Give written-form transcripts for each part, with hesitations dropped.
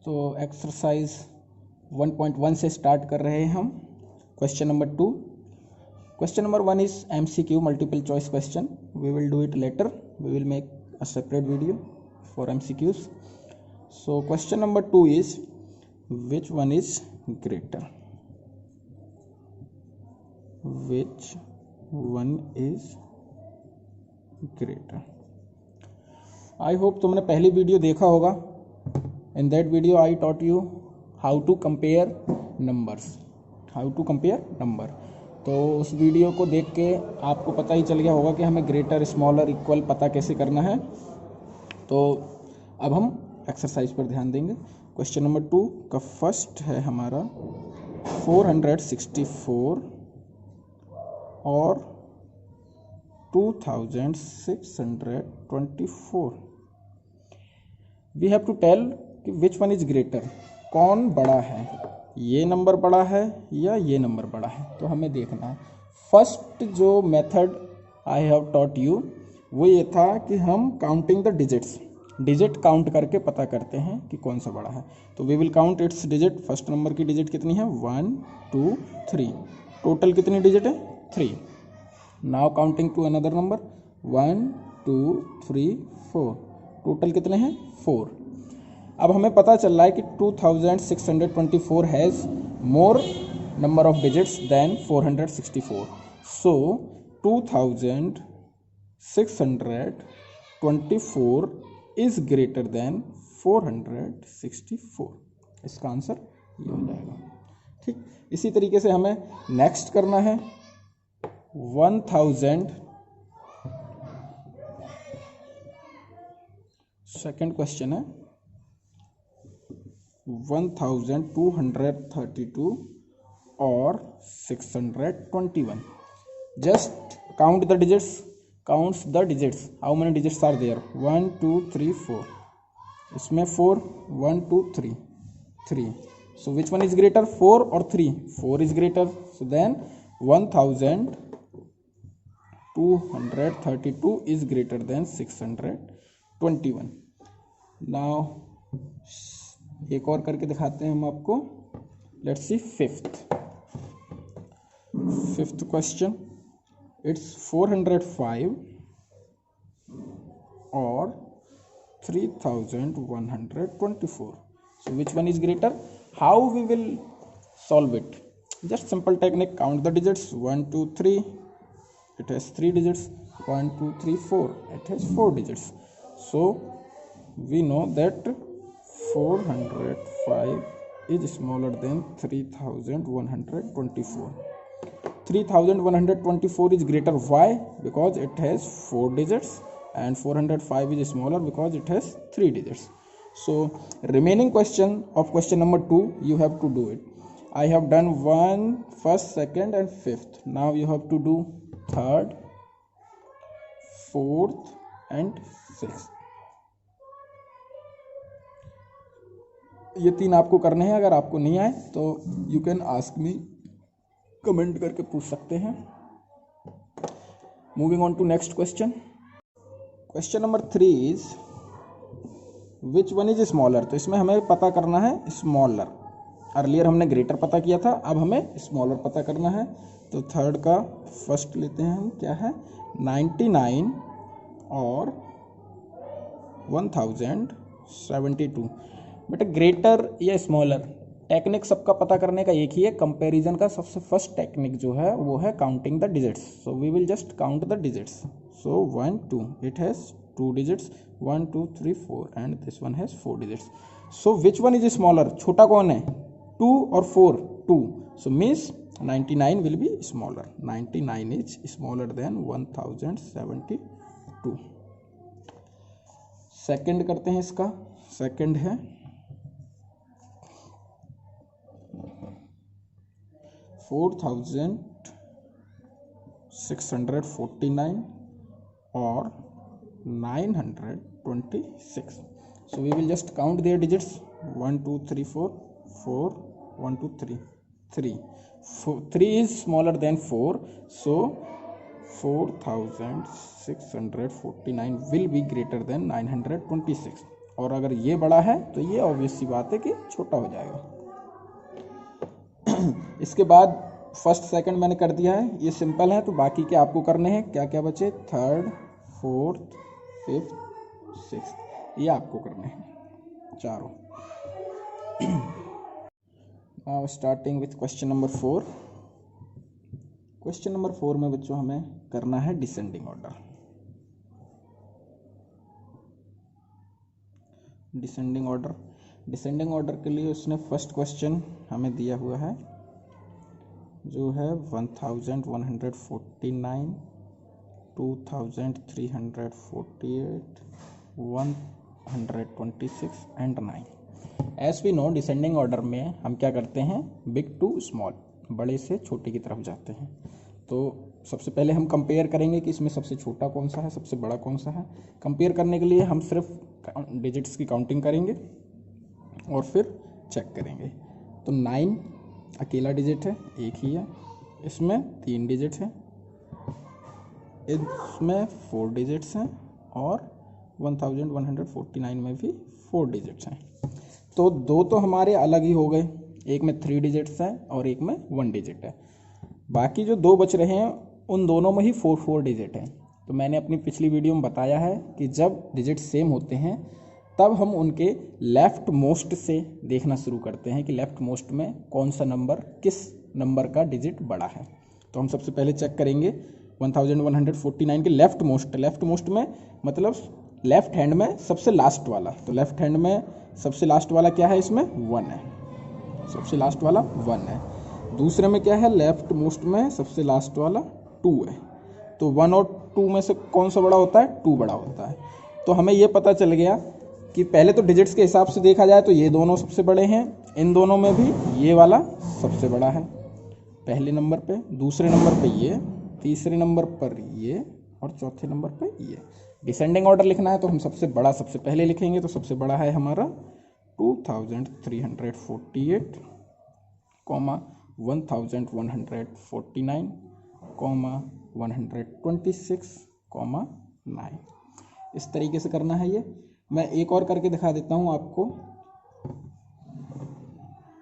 तो एक्सरसाइज 1.1 से स्टार्ट कर रहे हैं हम। Question number 2। Question number 1 is MCQ multiple choice question. We will do it later. We will make a separate video for MCQs. So question number 2 is, which one is greater? Which one is greater? I hope तुमने पहली video देखा होगा. In that video I taught you how to compare numbers. How to compare number. तो उस video को देख के आपको पता ही चल गया होगा कि हमें ग्रेटर, स्मॉलर, इक्वल पता कैसे करना है. तो अब हम एक्सरसाइज पर ध्यान देंगे. क्वेश्चन नंबर 2 का फर्स्ट है हमारा 464 और 2624. वी हैव टू टेल कि विच वन इज ग्रेटर. कौन बड़ा है, ये नंबर बड़ा है या ये नंबर बड़ा है. तो हमें देखना है. फर्स्ट जो method I have taught you वो ये था कि हम counting the digits, digit count करके पता करते हैं कि कौन सा बड़ा है. तो we will count its digit. First number की डिजिट कितनी है 1 2 3. टोटल कितनी डिजिट है 3. Now counting to another number 1 2 3 4. Total कितने हैं 4. अब हमें पता चल रहा है कि 2624 has more number of digits than 464. So 2624 is greater than 464. इसका आंसर ये हो जाएगा. ठीक, इसी तरीके से हमें नेक्स्ट करना है. 1000 सेकेंड क्वेश्चन है 1232 और 621. Just count the digits. Counts the digits. How many digits are there 1 2 3 4. इसमें 4 1 2 3 3. So which one is greater 4 और 3. 4 is greater. So then 1232 is greater than 621. Now एक और करके दिखाते हैं हम आपको. Let's see fifth question. It's 405 और 3124. So which one is greater. How we will solve it. Just simple technique. Count the digits 1 2 3. It has 3 digits. 1 2 3 4. It has 4 digits. So we know that 405 is smaller than 3124. 3124 is greater. Why? Because it has 4 digits, and 405 is smaller because it has 3 digits. So remaining question of question number 2, you have to do it. I have done 1, 1st, 2nd and 5th. Now you have to do 3rd, 4th and 6th. ये 3 आपको करने हैं. अगर आपको नहीं आए तो you can ask me, comment करके पूछ सकते हैं. Moving on to next question. Question number 3 is which one is smaller. तो इसमें हमें पता करना है स्मॉलर. अर्लियर हमने ग्रेटर पता किया था, अब हमें स्मॉलर पता करना है. तो थर्ड का फर्स्ट लेते हैं हम. क्या है 99 और 1072. बेटा ग्रेटर या स्मॉलर टेक्निक सबका पता करने का एक ही है. कंपैरिजन का सबसे फर्स्ट टेक्निक जो है वो है counting the digits. So we will just count the digits. So 1 2. It has 2 digits. 1 2 3 4 and this one has 4 digits. So which one is smaller. छोटा कौन है 2 और 4. 2. So means 99 will be smaller. 99 is smaller than 1072. Second करते हैं इसका. Second है 4649 और 926. So we will just count their digits. 1 2 3 4 4 1 2 3 3. 3 is smaller than 4. So 4649 will be greater than 926. और अगर ये बड़ा है तो ये ऑब्वियस सी बात है कि छोटा हो जाएगा। इसके बाद फर्स्ट सेकंड मैंने कर दिया है, ये सिंपल है। तो बाकी के आपको करने हैं, क्या क्या बचे, थर्ड, फोर्थ, फिफ्थ, सिक्स्थ, ये आपको करने हैं चारों। Now starting with question number 4। Question number 4 में बच्चों हमें करना है डिसेंडिंग ऑर्डर। डिसेंडिंग ऑर्डर के लिए उसने फर्स्ट क्वेश्चन हमें दिया हुआ है जो है 1149, 2348, 126 and 9। As we know descending order में हम क्या करते हैं, बिग टू स्मॉल, बड़े से छोटे की तरफ जाते हैं। तो सबसे पहले हम कंपेयर करेंगे कि इसमें सबसे छोटा कौन सा है, सबसे बड़ा कौन सा है। कंपेयर करने के लिए हम सिर्फ डिजिट्स की काउंटिंग करेंगे और फिर चेक करेंगे। तो 9 अकेला डिजिट है, एक ही है, इसमें 3 डिजिट हैं, इसमें 4 डिजिट्स हैं और 1149 में भी 4 डिजिट्स हैं। तो दो तो हमारे अलग ही हो गए, एक में 3 डिजिट्स हैं और एक में 1 डिजिट है। बाकी जो 2 बच रहे हैं उन दोनों में ही 4 डिजिट हैं। तो मैंने अपनी पिछली वीडियो में बताया है कि जब डिजिट सेम होते हैं तब हम उनके लेफ्ट मोस्ट से देखना शुरू करते हैं कि लेफ्ट मोस्ट में कौन सा नंबर, किस नंबर का डिजिट बड़ा है। तो हम सबसे पहले चेक करेंगे 1149 के लेफ्ट मोस्ट में मतलब लेफ्ट हैंड में सबसे लास्ट वाला। तो लेफ्ट हैंड में सबसे लास्ट वाला क्या है, इसमें 1 है, सबसे लास्ट वाला 1 है। दूसरे में क्या है, लेफ्ट मोस्ट में सबसे लास्ट वाला 2 है। तो 1 और 2 में से कौन सा बड़ा होता है, 2 बड़ा होता है। तो हमें ये पता चल गया कि पहले तो डिजिट्स के हिसाब से देखा जाए तो ये दोनों सबसे बड़े हैं, इन दोनों में भी ये वाला सबसे बड़ा है पहले नंबर पे, दूसरे नंबर पे ये, तीसरे नंबर पर ये और चौथे नंबर पे ये। डिसेंडिंग ऑर्डर लिखना है तो हम सबसे बड़ा सबसे पहले लिखेंगे। तो सबसे बड़ा है हमारा 2348, 1149, 126, 9। इस तरीके से करना है ये। मैं एक और करके दिखा देता हूँ आपको,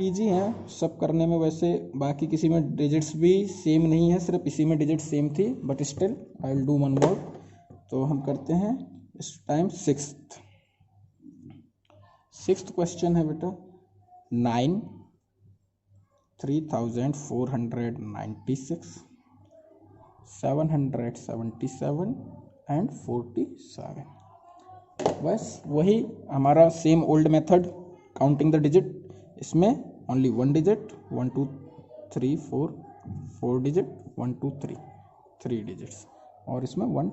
इजी है सब करने में वैसे। बाकी किसी में डिजिट्स भी सेम नहीं है, सिर्फ इसी में डिजिट सेम थी, but still I will do one more. तो हम करते हैं इस टाइम सिक्स्थ क्वेश्चन है बेटा 9, 3496, 777 एंड 47। बस वही हमारा same old method counting the digit. इसमें ओनली 1 डिजिट, 1 2 3 4 डिजिट, 1 2 3 डिजिट्स, और इसमें 1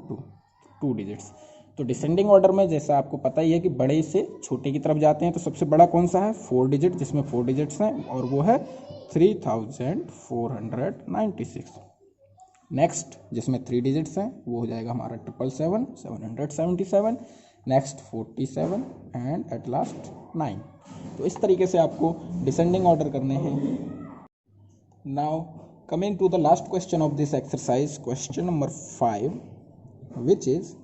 2 डिजिट्स। तो डिसेंडिंग ऑर्डर में जैसा आपको पता ही है कि बड़े से छोटे की तरफ जाते हैं। तो सबसे बड़ा कौन सा है, 4 डिजिट, जिसमें 4 डिजिट्स हैं, और वो है 3496। नेक्स्ट जिसमें 3 डिजिट्स हैं वो हो जाएगा हमारा 777, नेक्स्ट 47 एंड एट लास्ट 9। तो इस तरीके से आपको डिसेंडिंग ऑर्डर करने हैं। Now coming to the last question of this exercise, question number 5, which is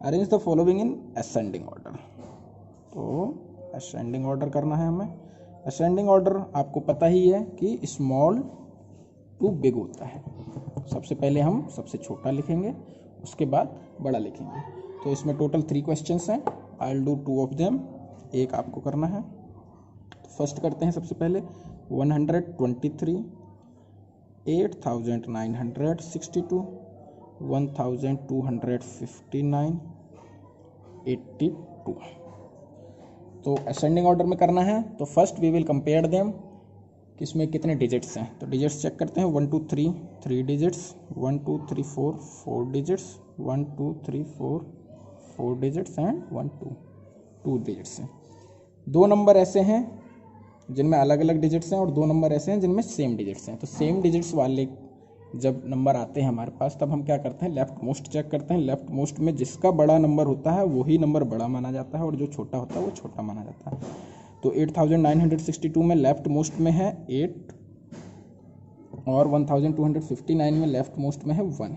arrange the following in ascending order. तो असेंडिंग ऑर्डर करना है हमें। असेंडिंग ऑर्डर आपको पता ही है कि स्मॉल टू बिग होता है। सबसे पहले हम सबसे छोटा लिखेंगे, उसके बाद बड़ा लिखेंगे। तो इसमें टोटल 3 क्वेश्चंस हैं, I will do 2 of them, एक आपको करना है। तो फर्स्ट करते हैं सबसे पहले 123, 8962, 1259, 82। तो असेंडिंग ऑर्डर में करना है। तो first we will compare them कि इसमें कितने डिजिट्स हैं। तो डिजिट्स चेक करते हैं, 1 2 3 digits, 1 2 3 4 digits, 1 2 3 4 digits and 1 2 digits हैं। 2 नंबर ऐसे हैं जिनमें अलग अलग डिजिट्स हैं और 2 नंबर ऐसे हैं जिनमें सेम डिजिट्स हैं। तो सेम डिजिट्स वाले जब नंबर आते हैं हमारे पास, तब हम क्या करते हैं, लेफ्ट मोस्ट चेक करते हैं। लेफ्ट मोस्ट में जिसका बड़ा नंबर होता है वही नंबर बड़ा माना जाता है और जो छोटा होता है वो छोटा माना जाता है। तो 8962 में लेफ्ट मोस्ट में है 8 और 1259 में लेफ्ट मोस्ट में है 1।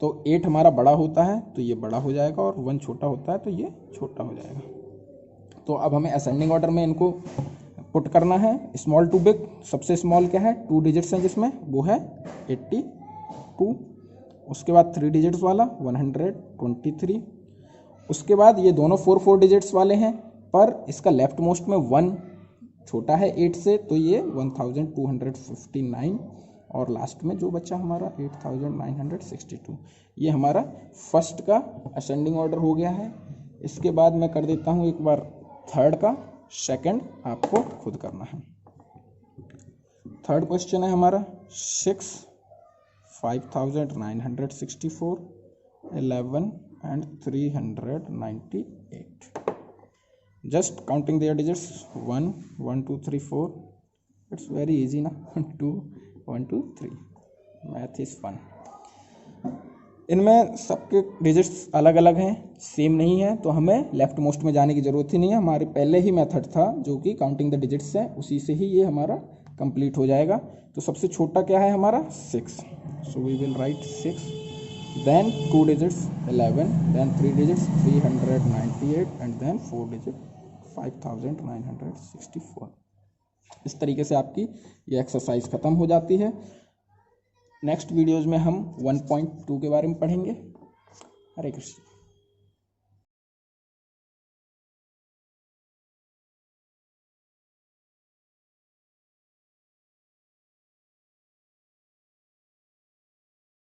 तो 8 हमारा बड़ा होता है तो ये बड़ा हो जाएगा और 1 छोटा होता है तो ये छोटा हो जाएगा। तो अब हमें असेंडिंग ऑर्डर में इनको पुट करना है, स्मॉल टू बिग। सबसे स्मॉल क्या है, 2 डिजिट्स हैं जिसमें, वो है 82। उसके बाद 3 डिजिट्स वाला 123। उसके बाद ये दोनों 4 डिजिट्स वाले हैं, पर इसका लेफ्ट मोस्ट में 1 छोटा है 8 से, तो ये 1259। और लास्ट में जो बचा हमारा 8962। ये हमारा फर्स्ट का असेंडिंग ऑर्डर हो गया है। इसके बाद मैं कर देता हूँ एक बार थर्ड का, सेकंड आपको खुद करना है। थर्ड क्वेश्चन है हमारा 6, 5964, 11 and 398. Just counting their digits, 1 1 2 3 4. It's very easy ना 2 1 2 3. Math is fun. इनमें सबके डिजिट्स अलग अलग हैं, सेम नहीं है, तो हमें लेफ्ट मोस्ट में जाने की ज़रूरत ही नहीं है। हमारे पहले ही मेथड था जो कि काउंटिंग द डिजिट्स है, उसी से ही ये हमारा कंप्लीट हो जाएगा। तो सबसे छोटा क्या है हमारा 6, so we will write 6, then 2 digits 11, then 3 digits 398 and then 4 digit 5964। इस तरीके से आपकी ये एक्सरसाइज ख़त्म हो जाती है। नेक्स्ट वीडियोज़ में हम 1.2 के बारे में पढ़ेंगे। हरे कृष्ण।